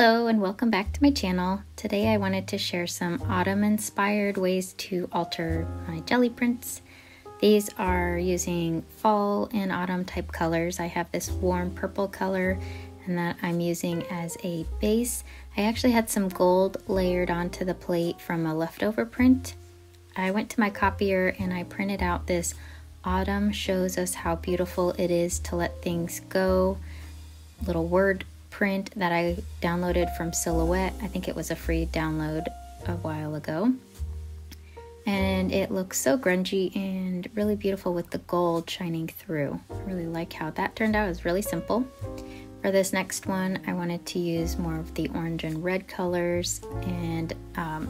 Hello and welcome back to my channel. Today I wanted to share some autumn inspired ways to alter my Gelli prints. These are using fall and autumn type colors. I have this warm purple color and that I'm using as a base. I actually had some gold layered onto the plate from a leftover print. I went to my copier and I printed out this Autumn Shows Us How Beautiful It Is to Let Things Go little word print that I downloaded from Silhouette. I think it was a free download a while ago. And it looks so grungy and really beautiful with the gold shining through. I really like how that turned out. It's really simple. For this next one, I wanted to use more of the orange and red colors. And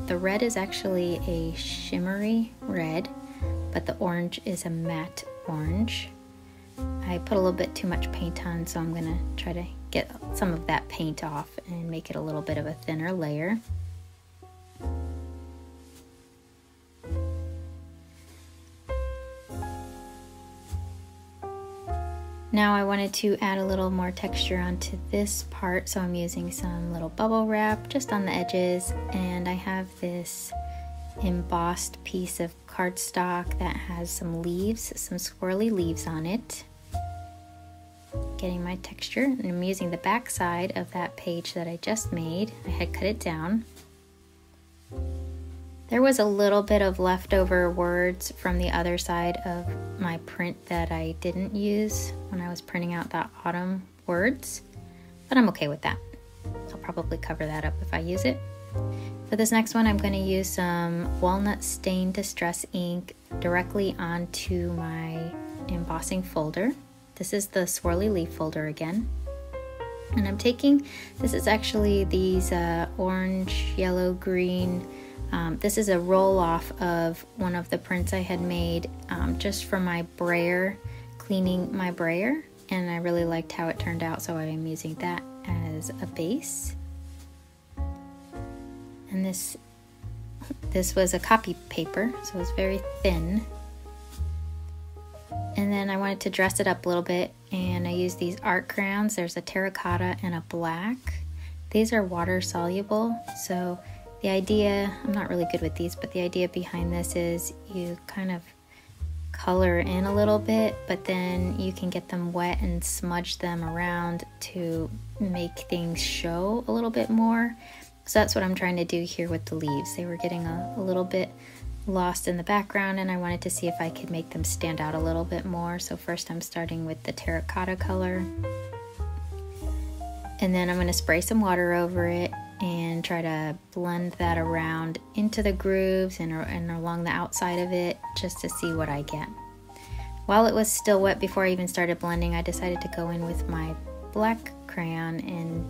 the red is actually a shimmery red, but the orange is a matte orange. I put a little bit too much paint on, so I'm gonna try to get some of that paint off and make it a little bit of a thinner layer. Now I wanted to add a little more texture onto this part, so I'm using some little bubble wrap just on the edges, and I have this embossed piece of cardstock that has some leaves, some swirly leaves on it. Getting my texture, and I'm using the back side of that page that I just made. I had cut it down. There was a little bit of leftover words from the other side of my print that I didn't use when I was printing out that autumn words, but I'm okay with that. I'll probably cover that up if I use it. For this next one, I'm going to use some walnut stained distress ink directly onto my embossing folder. This is the Swirly Leaf folder again. And I'm taking, this is actually these orange, yellow, green. This is a roll off of one of the prints I had made just for my brayer, cleaning my brayer. And I really liked how it turned out, so I'm using that as a base. And this was a copy paper, so it was very thin. And then I wanted to dress it up a little bit, and I used these art crayons. There's a terracotta and a black. These are water soluble, so the idea, I'm not really good with these, but the idea behind this is you kind of color in a little bit, but then you can get them wet and smudge them around to make things show a little bit more. So that's what I'm trying to do here with the leaves. They were getting a little bit lost in the background, and I wanted to see if I could make them stand out a little bit more. So first I'm starting with the terracotta color, and then I'm going to spray some water over it and try to blend that around into the grooves and along the outside of it, just to see what I get. While it was still wet before I even started blending, I decided to go in with my black crayon and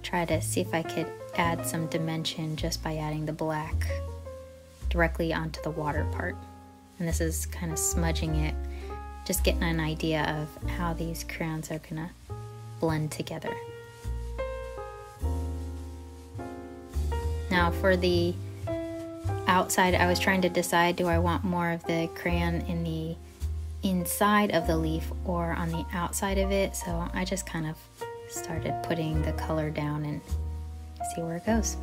try to see if I could add some dimension just by adding the black directly onto the water part. And this is kind of smudging it, just getting an idea of how these crayons are gonna blend together. Now for the outside, I was trying to decide, do I want more of the crayon in the inside of the leaf or on the outside of it? So I just kind of started putting the color down and see where it goes.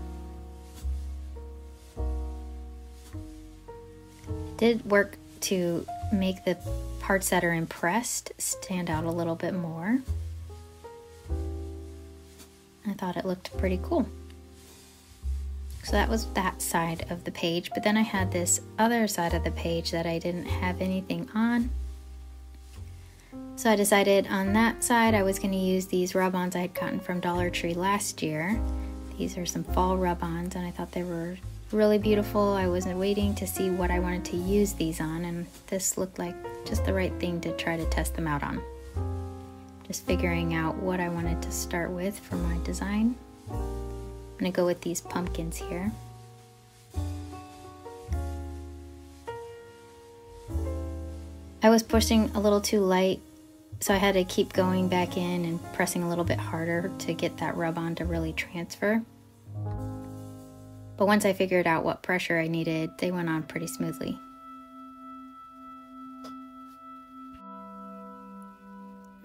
It did work to make the parts that are impressed stand out a little bit more. I thought it looked pretty cool. So that was that side of the page, but then I had this other side of the page that I didn't have anything on. So I decided on that side I was going to use these rub-ons I had gotten from Dollar Tree last year. These are some fall rub-ons, and I thought they were really beautiful. I wasn't waiting to see what I wanted to use these on, and this looked like just the right thing to try to test them out on. Just figuring out what I wanted to start with for my design. I'm going to go with these pumpkins here. I was pushing a little too light, so I had to keep going back in and pressing a little bit harder to get that rub-on to really transfer. But once I figured out what pressure I needed, they went on pretty smoothly.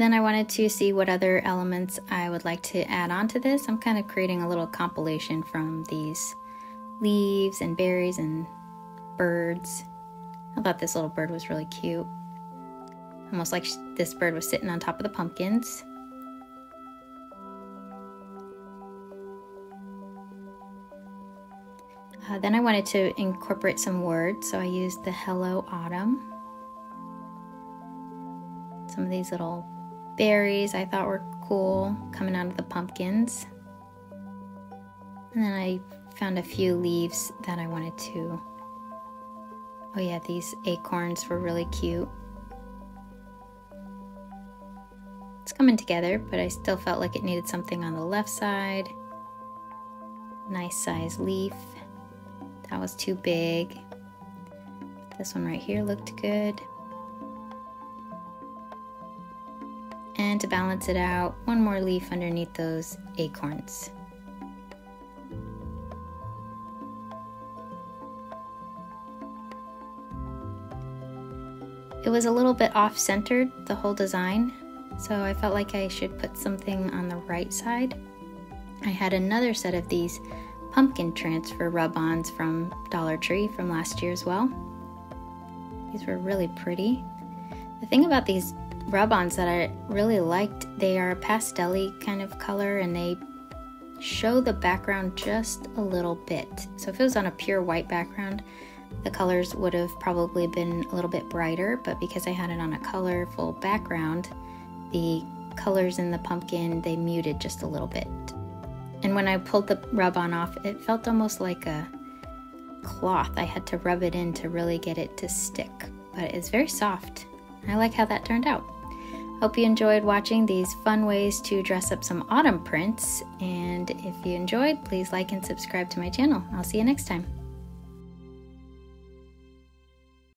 Then I wanted to see what other elements I would like to add on to this. I'm kind of creating a little compilation from these leaves and berries and birds. I thought this little bird was really cute. Almost like this bird was sitting on top of the pumpkins. Then I wanted to incorporate some words, so I used the Hello Autumn. Some of these little berries I thought were cool coming out of the pumpkins. And then I found a few leaves that I wanted to... Oh yeah, these acorns were really cute. It's coming together, but I still felt like it needed something on the left side. Nice size leaf. That was too big. This one right here looked good. And to balance it out, one more leaf underneath those acorns. It was a little bit off-centered, the whole design, so I felt like I should put something on the right side. I had another set of these pumpkin transfer rub-ons from Dollar Tree from last year as well. These were really pretty. The thing about these rub-ons that I really liked, they are a pastel-y kind of color and they show the background just a little bit. So if it was on a pure white background, the colors would have probably been a little bit brighter, but because I had it on a colorful background, the colors in the pumpkin, they muted just a little bit. And when I pulled the rub-on off, it felt almost like a cloth. I had to rub it in to really get it to stick, but it's very soft. I like how that turned out. Hope you enjoyed watching these fun ways to dress up some autumn prints, and if you enjoyed, please like and subscribe to my channel. I'll see you next time.